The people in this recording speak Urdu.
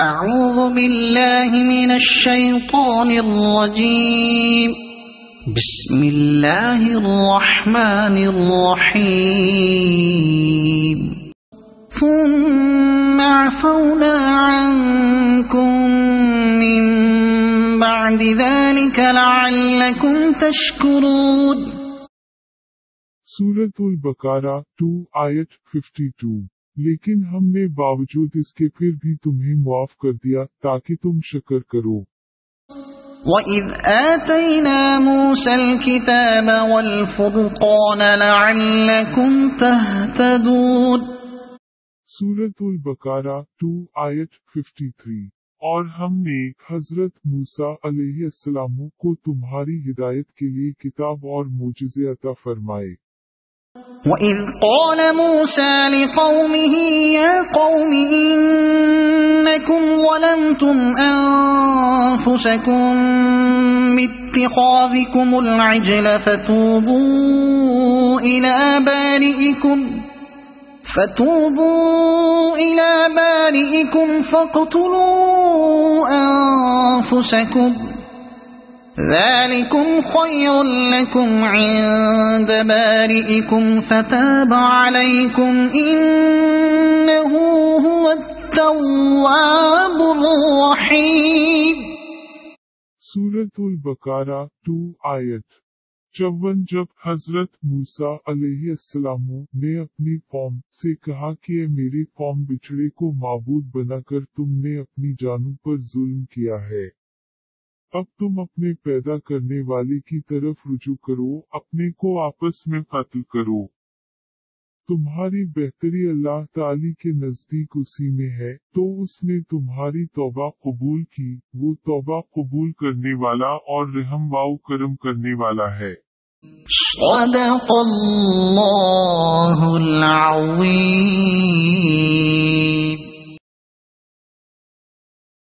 اعوذ باللہ من الشیطان الرجیم بسم اللہ الرحمن الرحیم ثم عفونا عنكم من بعد ذلك لعلكم تشکرون۔ سورۃ البقرہ 2 آیت 52۔ لیکن ہم نے باوجود اس کے پھر بھی تمہیں معاف کر دیا تاکہ تم شکر کرو۔ وَإِذْ آتَيْنَا مُوسَى الْكِتَابَ وَالْفُرْقَانَ لَعَلَّكُمْ تَهْتَدُونَ۔ سورۃ البقرہ 2 آیت 53۔ اور ہم نے حضرت موسیٰ علیہ السلام کو تمہاری ہدایت کے لیے کتاب اور معجزے عطا فرمائے۔ وَإِذْ قَالَ مُوسَى لِقَوْمِهِ يَا قَوْمِ إِنَّكُمْ ظَلَمْتُمْ أَنفُسَكُمْ بِاتِّخَاذِكُمُ الْعِجْلَ فَتُوبُوا إِلَى بَارِئِكُمْ فَاقْتُلُوا أَنفُسَكُمْ ذلكم خير لكم عند بارئكم فتاب عليكم إنه هو التواب الرحيم۔ سورۃ البقرہ 2 آیت 54۔ جب حضرت موسیٰ علیہ السلام نے اپنی قوم سے کہا کہ اے میری قوم، بچڑے کو معبود بنا کر تم نے اپنی جانوں پر ظلم کیا ہے، اب تم اپنے پیدا کرنے والے کی طرف رجوع کرو، اپنے کو آپس میں قتل کرو، تمہاری بہتری اللہ تعالی کے نزدیک اسی میں ہے، تو اس نے تمہاری توبہ قبول کی، وہ توبہ قبول کرنے والا اور رحم و کرم کرنے والا ہے۔ صدق اللہ العظیم۔